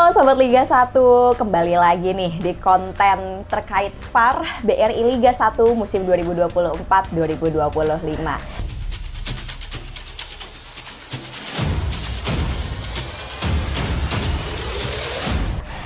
Halo Sobat Liga 1, kembali lagi nih di konten terkait VAR BRI Liga 1 musim 2024-2025.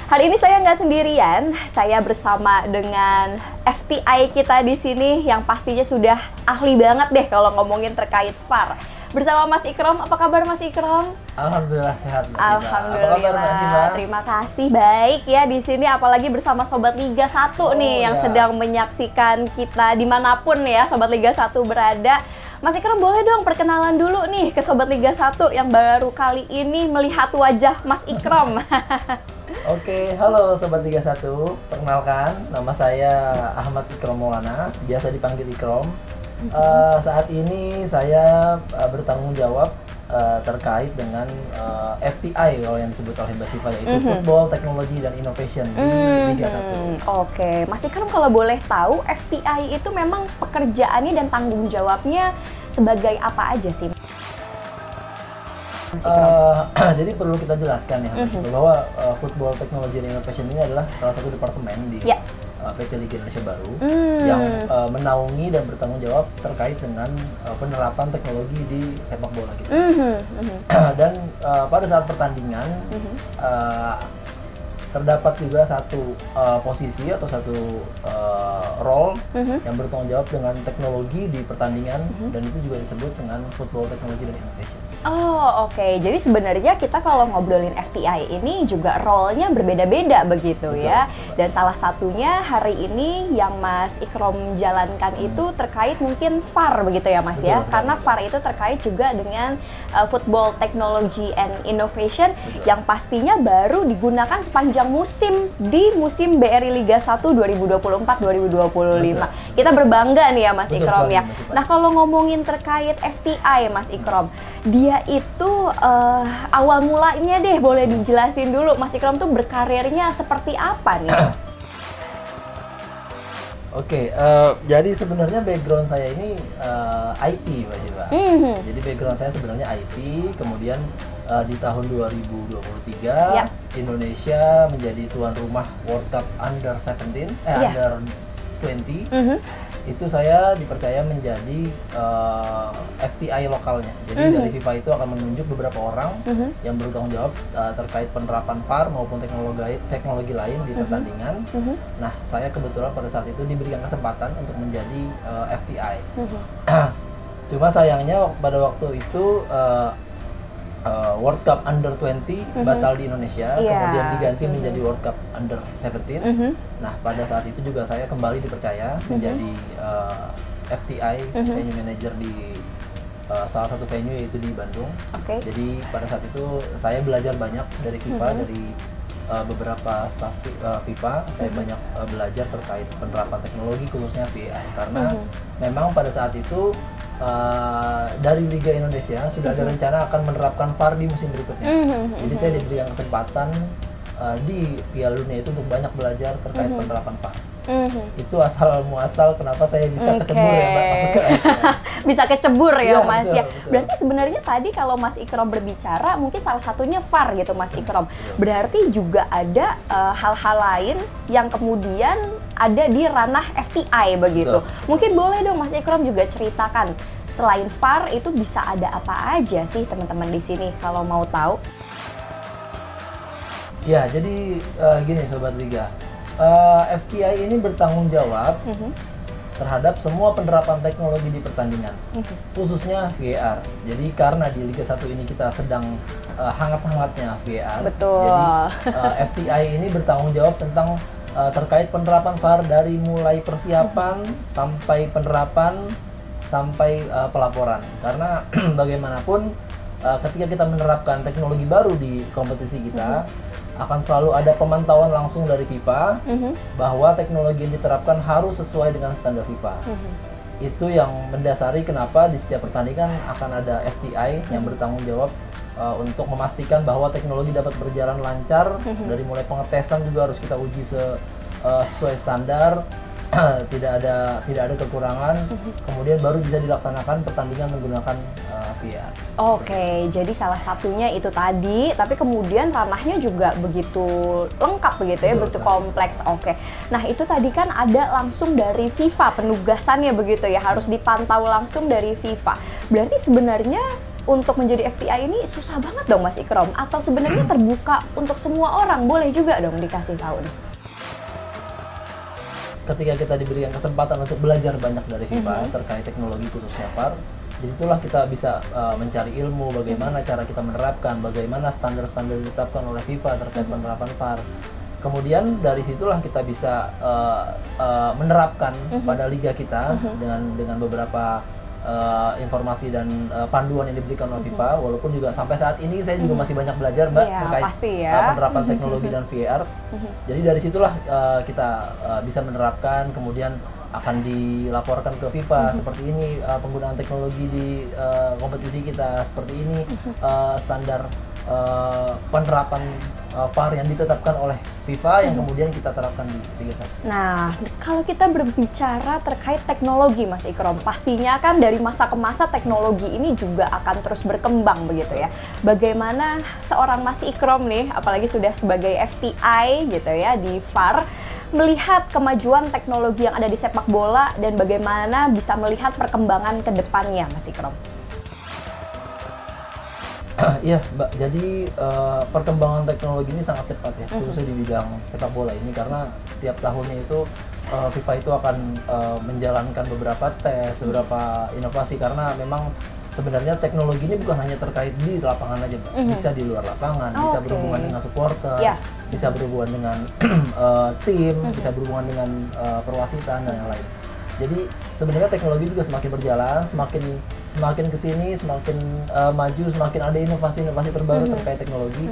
Hari ini saya nggak sendirian, saya bersama dengan FTI kita di sini yang pastinya sudah ahli banget deh kalau ngomongin terkait VAR. Bersama Mas Ikrom, apa kabar Mas Ikrom? Alhamdulillah sehat Mbak Siva. Alhamdulillah. Apa kabar Mbak Siva? Terima kasih, baik ya di sini, apalagi bersama Sobat Liga 1 nih yang sedang menyaksikan kita dimanapun ya Sobat Liga 1 berada. Mas Ikrom boleh dong perkenalan dulu nih ke Sobat Liga 1 yang baru kali ini melihat wajah Mas Ikrom. Oke, halo Sobat Liga 1. Perkenalkan, nama saya Ahmad Ikrom Maulana, biasa dipanggil Ikrom. Saat ini saya bertanggung jawab terkait dengan FTI kalau yang disebut oleh Mbak Siva, yaitu Football Technology dan Innovation di Liga 1. Oke, Mas Ikrom kalau boleh tahu FTI itu memang pekerjaannya dan tanggung jawabnya sebagai apa aja sih? Jadi perlu kita jelaskan ya Mbak Siva, bahwa Football Technology and Innovation ini adalah salah satu departemen di PT Liga Indonesia Baru yang menaungi dan bertanggung jawab terkait dengan penerapan teknologi di sepak bola kita. Dan pada saat pertandingan terdapat juga satu posisi atau satu role yang bertanggung jawab dengan teknologi di pertandingan, dan itu juga disebut dengan Football Technology dan Innovation. Oh oke, jadi sebenarnya kita kalau ngobrolin FTI ini juga role-nya berbeda-beda begitu. Betul, ya. Betul. Dan salah satunya hari ini yang Mas Ikrom jalankan itu terkait mungkin VAR begitu ya Mas. Betul, ya, karena VAR itu terkait juga dengan Football Technology and Innovation. Betul. Yang pastinya baru digunakan sepanjang musim di musim BRI Liga 1 2024-2025. Kita berbangga nih ya Mas Ikrom ya. Nah kalau ngomongin terkait FTI Mas Ikrom, dia itu awal mulanya deh boleh dijelasin dulu Mas Ikrom tuh berkarirnya seperti apa nih? Oke, jadi sebenarnya background saya ini IT Mbak Siva. Jadi background saya sebenarnya IT, kemudian di tahun 2023 Indonesia menjadi tuan rumah World Cup Under 17, Under 20. Itu saya dipercaya menjadi FTI lokalnya. Jadi dari FIFA itu akan menunjuk beberapa orang yang bertanggung jawab terkait penerapan VAR maupun teknologi lain di pertandingan. Nah, saya kebetulan pada saat itu diberikan kesempatan untuk menjadi FTI. Cuma sayangnya pada waktu itu World Cup Under 20 batal di Indonesia, kemudian diganti menjadi World Cup Under 17. Nah, pada saat itu juga saya kembali dipercaya menjadi FTI, venue manager di salah satu venue yaitu di Bandung. Jadi pada saat itu saya belajar banyak dari FIFA, dari beberapa staf FIFA. Saya banyak belajar terkait penerapan teknologi khususnya VAR, karena memang pada saat itu dari Liga Indonesia sudah ada rencana akan menerapkan VAR di musim berikutnya. Jadi saya diberikan kesempatan di Piala Dunia itu untuk banyak belajar terkait penerapan VAR. Itu asal muasal kenapa saya bisa kecebur ya Mbak, masuk ke bisa kecebur ya Mas betul, ya. Betul. Berarti sebenarnya tadi kalau Mas Ikrom berbicara mungkin salah satunya VAR gitu Mas Ikrom. Berarti juga ada hal-hal lain yang kemudian ada di ranah FTI begitu. Mungkin boleh dong Mas Ikrom juga ceritakan selain VAR itu bisa ada apa aja sih teman-teman di sini kalau mau tahu? Ya, jadi gini Sobat Liga. FTI ini bertanggung jawab terhadap semua penerapan teknologi di pertandingan, khususnya VAR. Jadi karena di Liga 1 ini kita sedang hangat-hangatnya VAR, jadi FTI ini bertanggung jawab tentang terkait penerapan VAR dari mulai persiapan sampai penerapan sampai pelaporan. Karena bagaimanapun ketika kita menerapkan teknologi baru di kompetisi kita, akan selalu ada pemantauan langsung dari FIFA bahwa teknologi yang diterapkan harus sesuai dengan standar FIFA. Itu yang mendasari kenapa di setiap pertandingan akan ada FTI yang bertanggung jawab untuk memastikan bahwa teknologi dapat berjalan lancar. Dari mulai pengetesan juga harus kita uji sesuai standar. tidak ada kekurangan, kemudian baru bisa dilaksanakan pertandingan menggunakan VR. Oke, jadi salah satunya itu tadi, tapi kemudian ranahnya juga begitu lengkap begitu ya, begitu kompleks. Oke, nah itu tadi kan ada langsung dari FIFA penugasannya begitu ya, harus dipantau langsung dari FIFA. Berarti sebenarnya untuk menjadi FTI ini susah banget dong Mas Ikrom? Atau sebenarnya terbuka untuk semua orang? Boleh juga dong dikasih tahu nih. Ketika kita diberikan kesempatan untuk belajar banyak dari FIFA terkait teknologi khususnya VAR, disitulah kita bisa mencari ilmu bagaimana cara kita menerapkan, bagaimana standar-standar ditetapkan oleh FIFA terkait penerapan VAR. Kemudian dari situlah kita bisa menerapkan pada liga kita dengan beberapa informasi dan panduan yang diberikan oleh FIFA. Walaupun juga sampai saat ini saya juga masih banyak belajar Mbak terkait penerapan teknologi dan VAR. Jadi dari situlah kita bisa menerapkan, kemudian akan dilaporkan ke FIFA seperti ini penggunaan teknologi di kompetisi kita, seperti ini standar penerapan VAR yang ditetapkan oleh FIFA yang kemudian kita terapkan di Liga 1. Nah, kalau kita berbicara terkait teknologi Mas Ikrom, pastinya kan dari masa ke masa teknologi ini juga akan terus berkembang begitu ya. Bagaimana seorang Mas Ikrom nih, apalagi sudah sebagai FTI gitu ya di VAR, melihat kemajuan teknologi yang ada di sepak bola dan bagaimana bisa melihat perkembangan ke depannya Mas Ikrom? Iya Mbak, jadi perkembangan teknologi ini sangat cepat ya, khususnya di bidang sepak bola ini, karena setiap tahunnya itu FIFA itu akan menjalankan beberapa tes, beberapa inovasi, karena memang sebenarnya teknologi ini bukan hanya terkait di lapangan aja Mbak, bisa di luar lapangan, bisa berhubungan dengan supporter, bisa berhubungan dengan tim, bisa berhubungan dengan perwasitan dan yang lain. Jadi sebenarnya teknologi juga semakin berjalan, semakin kesini, semakin maju, semakin ada inovasi-inovasi terbaru terkait teknologi.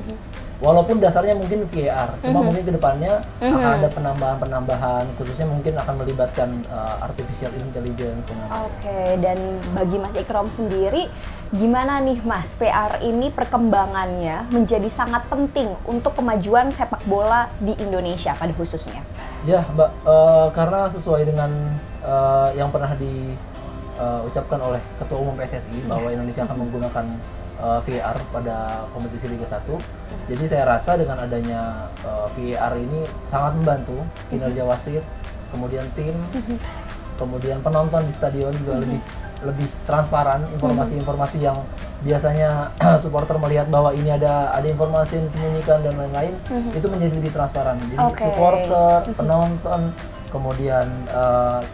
Walaupun dasarnya mungkin VAR, cuma mungkin kedepannya akan ada penambahan-penambahan, khususnya mungkin akan melibatkan artificial intelligence. Oke, dan bagi Mas Ikrom sendiri, gimana nih Mas, VAR ini perkembangannya menjadi sangat penting untuk kemajuan sepak bola di Indonesia pada khususnya? Ya Mbak, karena sesuai dengan yang pernah diucapkan oleh Ketua Umum PSSI bahwa Indonesia akan menggunakan VAR pada kompetisi Liga 1. Jadi saya rasa dengan adanya VAR ini sangat membantu kinerja wasit, kemudian tim, kemudian penonton di stadion juga lebih transparan, informasi-informasi yang biasanya supporter melihat bahwa ini ada informasi yang disembunyikan dan lain-lain, itu menjadi lebih transparan. Jadi supporter, penonton, kemudian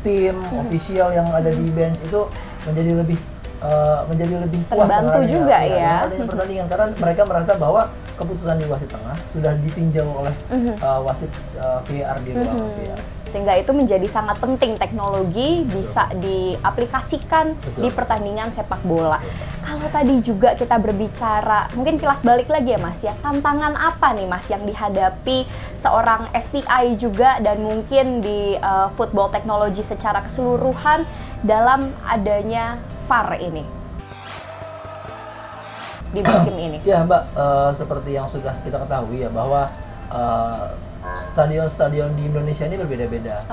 tim, official yang ada di bench itu menjadi lebih puas terbantu juga ya adanya pertandingan, karena mereka merasa bahwa keputusan di wasit tengah sudah ditinjau oleh wasit VAR di ruang VAR. Sehingga itu menjadi sangat penting teknologi bisa diaplikasikan di pertandingan sepak bola. Kalau tadi juga kita berbicara, mungkin kilas balik lagi ya Mas ya, tantangan apa nih Mas yang dihadapi seorang FTI juga dan mungkin di football teknologi secara keseluruhan dalam adanya VAR ini di musim ini? Ya Mbak, seperti yang sudah kita ketahui ya bahwa stadion-stadion di Indonesia ini berbeda-beda.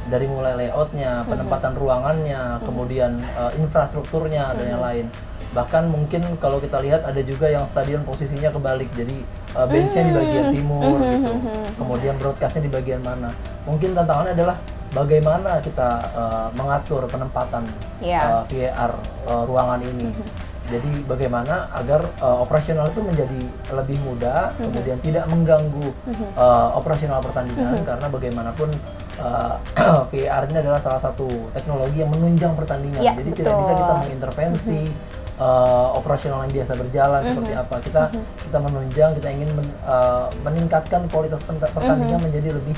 Dari mulai layoutnya, penempatan ruangannya, kemudian infrastrukturnya dan yang lain. Bahkan mungkin kalau kita lihat ada juga yang stadion posisinya kebalik, jadi bench-nya di bagian timur gitu, kemudian broadcast-nya di bagian mana. Mungkin tantangannya adalah bagaimana kita mengatur penempatan VAR ruangan ini. Jadi bagaimana agar operasional itu menjadi lebih mudah, kemudian tidak mengganggu operasional pertandingan, karena bagaimanapun VAR ini adalah salah satu teknologi yang menunjang pertandingan. Jadi tidak bisa kita mengintervensi operasional yang biasa berjalan seperti apa. Kita menunjang, kita ingin meningkatkan kualitas pertandingan menjadi lebih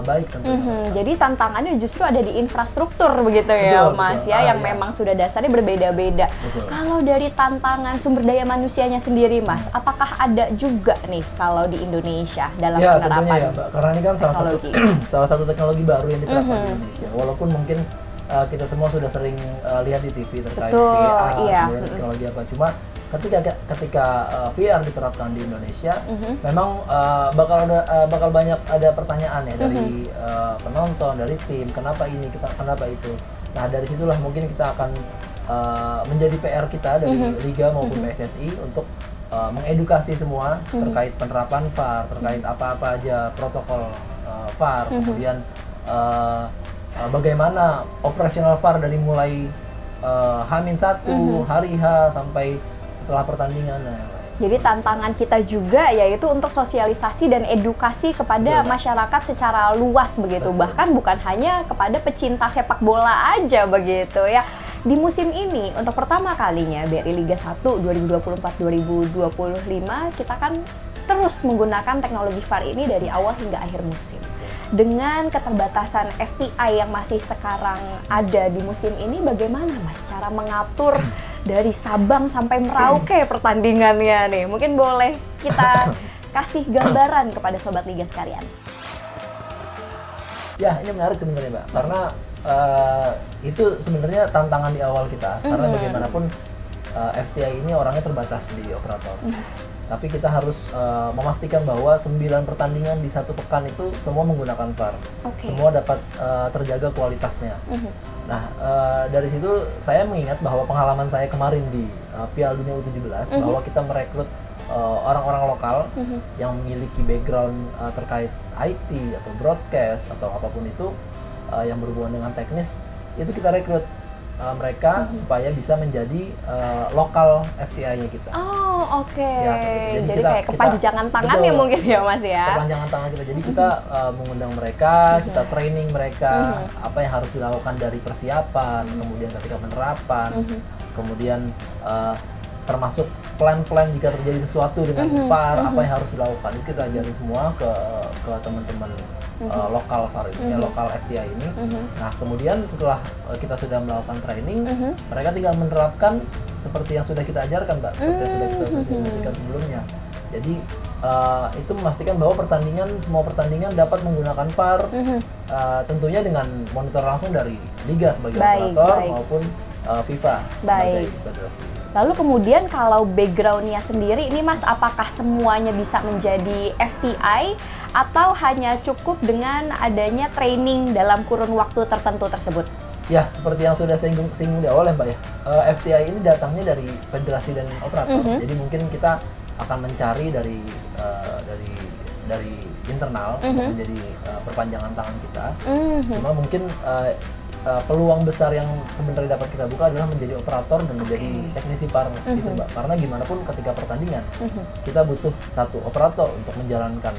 baik tentunya. Jadi tantangannya justru ada di infrastruktur begitu ya Mas ya, yang memang sudah dasarnya berbeda-beda. Kalau dari tantangan sumber daya manusianya sendiri Mas, apakah ada juga nih kalau di Indonesia dalam penerapan? Tentunya ya Mbak, karena ini kan salah satu teknologi baru yang diterapkan di Indonesia. Walaupun mungkin kita semua sudah sering lihat di TV terkait VAR, teknologi apa. Cuma ketika VR diterapkan di Indonesia, memang bakal banyak ada pertanyaan ya dari penonton, dari tim, kenapa ini, kenapa itu. Nah dari situlah mungkin kita akan menjadi PR kita dari Liga maupun PSSI untuk mengedukasi semua terkait penerapan VAR, terkait apa-apa aja protokol VAR, kemudian bagaimana operasional VAR dari mulai H-1, hari H sampai setelah pertandingan. Jadi tantangan kita juga yaitu untuk sosialisasi dan edukasi kepada masyarakat secara luas begitu. Bahkan bukan hanya kepada pecinta sepak bola aja begitu ya. Di musim ini untuk pertama kalinya BRI Liga 1 2024-2025 kita kan terus menggunakan teknologi VAR ini dari awal hingga akhir musim. Dengan keterbatasan FPI yang masih sekarang ada di musim ini, bagaimana Mas cara mengatur dari Sabang sampai Merauke pertandingannya nih? Mungkin boleh kita kasih gambaran kepada Sobat Liga sekalian. Ya, ini menarik sebenarnya Mbak, karena itu sebenarnya tantangan di awal kita, karena bagaimanapun FTI ini orangnya terbatas di operator. Tapi kita harus memastikan bahwa 9 pertandingan di satu pekan itu semua menggunakan VAR. Semua dapat terjaga kualitasnya. Nah, dari situ saya mengingat bahwa pengalaman saya kemarin di Piala Dunia U17 bahwa kita merekrut orang-orang lokal yang memiliki background terkait IT atau broadcast atau apapun itu yang berhubungan dengan teknis, itu kita rekrut mereka supaya bisa menjadi lokal FTI-nya kita. Oh, oke. Ya, jadi kayak kepanjangan tangan ya mungkin ya Mas ya. Kepanjangan tangan kita. Jadi kita mengundang mereka, kita training mereka apa yang harus dilakukan dari persiapan, kemudian ketika penerapan, kemudian termasuk plan-plan jika terjadi sesuatu dengan VAR, apa yang harus dilakukan. Itu kita ajarin semua ke teman-teman lokal VAR ini, lokal FTI ini. Nah, kemudian setelah kita sudah melakukan training, mereka tinggal menerapkan seperti yang sudah kita ajarkan, Mbak, seperti yang sudah kita sosialisasikan sebelumnya. Jadi itu memastikan bahwa semua pertandingan dapat menggunakan VAR, tentunya dengan monitor langsung dari Liga sebagai operator maupun FIFA sebagai federasi. Lalu kemudian kalau background-nya sendiri, ini Mas, apakah semuanya bisa menjadi FTI atau hanya cukup dengan adanya training dalam kurun waktu tertentu tersebut? Ya, seperti yang sudah singgung di awal ya Mbak ya, FTI ini datangnya dari federasi dan operator. Jadi mungkin kita akan mencari dari internal untuk menjadi perpanjangan tangan kita. Cuma mungkin peluang besar yang sebenarnya dapat kita buka adalah menjadi operator dan menjadi teknisi VAR gitu Mbak. Karena gimana pun ketika pertandingan kita butuh satu operator untuk menjalankan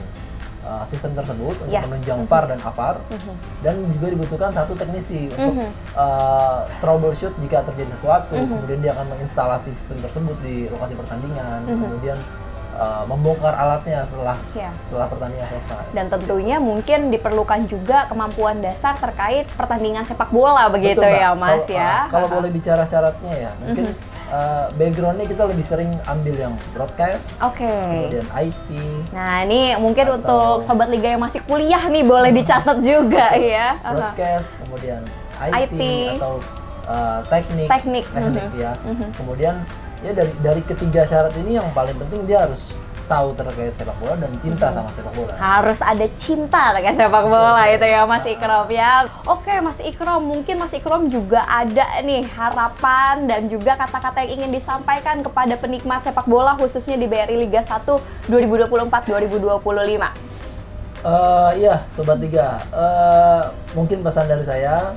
sistem tersebut, untuk menunjang VAR dan AVAR, dan juga dibutuhkan satu teknisi untuk troubleshoot jika terjadi sesuatu, kemudian dia akan menginstalasi sistem tersebut di lokasi pertandingan, kemudian membongkar alatnya setelah pertandingan selesai. Dan tentunya mungkin diperlukan juga kemampuan dasar terkait pertandingan sepak bola begitu. Betul, ya Mas. Kalau boleh bicara syaratnya ya, mungkin backgroundnya kita lebih sering ambil yang broadcast, kemudian IT. Nah ini mungkin untuk Sobat Liga yang masih kuliah nih boleh dicatat juga ya. Broadcast, kemudian IT. Atau teknik ya. Kemudian ya dari ketiga syarat ini yang paling penting dia harus tahu terkait sepak bola dan cinta sama sepak bola. Harus ada cinta terkait sepak bola itu ya Mas Ikrom ya. Oke Mas Ikrom, mungkin Mas Ikrom juga ada nih harapan dan juga kata-kata yang ingin disampaikan kepada penikmat sepak bola khususnya di BRI Liga 1 2024-2025. Iya Sobat Liga, mungkin pesan dari saya,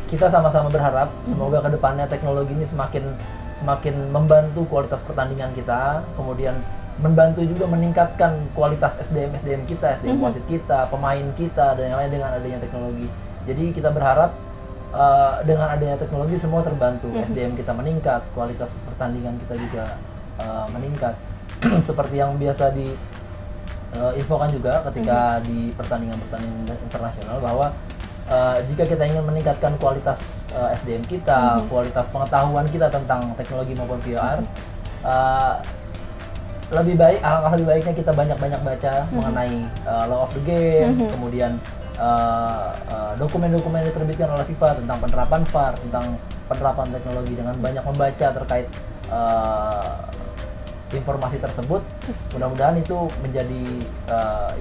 kita sama-sama berharap semoga kedepannya teknologi ini semakin membantu kualitas pertandingan kita, kemudian membantu juga meningkatkan kualitas SDM kita, SDM wasit kita, pemain kita, dan yang lain dengan adanya teknologi. Jadi kita berharap dengan adanya teknologi semua terbantu, SDM kita meningkat, kualitas pertandingan kita juga meningkat. Seperti yang biasa diinfokan juga ketika di pertandingan internasional bahwa jika kita ingin meningkatkan kualitas SDM kita, kualitas pengetahuan kita tentang teknologi maupun VR, alangkah lebih baiknya kita banyak-banyak baca mengenai law of the game, kemudian dokumen-dokumen yang diterbitkan oleh FIFA tentang penerapan VAR, tentang penerapan teknologi, dengan banyak membaca terkait informasi tersebut, mudah-mudahan itu menjadi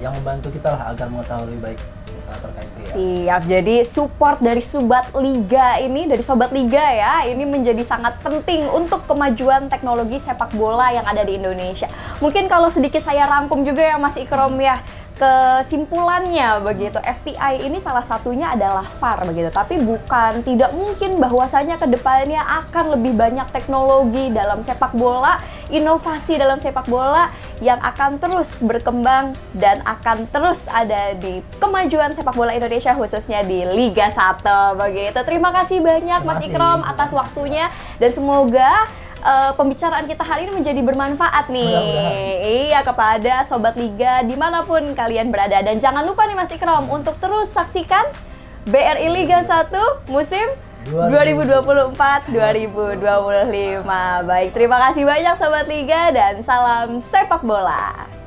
yang membantu kita lah agar mengetahui lebih baik terkait VAR. Siap, jadi support dari Sobat Liga ini, dari Sobat Liga ya, ini menjadi sangat penting untuk kemajuan teknologi sepak bola yang ada di Indonesia. Mungkin kalau sedikit saya rangkum juga ya Mas Ikrom ya, kesimpulannya begitu, FTI ini salah satunya adalah VAR begitu, tapi bukan tidak mungkin bahwasanya kedepannya akan lebih banyak teknologi dalam sepak bola, inovasi dalam sepak bola yang akan terus berkembang dan akan terus ada di kemajuan sepak bola Indonesia khususnya di Liga 1 begitu. Terima kasih banyak Mas Ikrom atas waktunya dan semoga pembicaraan kita hari ini menjadi bermanfaat nih. Iya, kepada Sobat Liga dimanapun kalian berada. Dan jangan lupa nih Mas Ikrom untuk terus saksikan BRI Liga 1 musim 2024-2025. Baik, terima kasih banyak Sobat Liga dan salam sepak bola.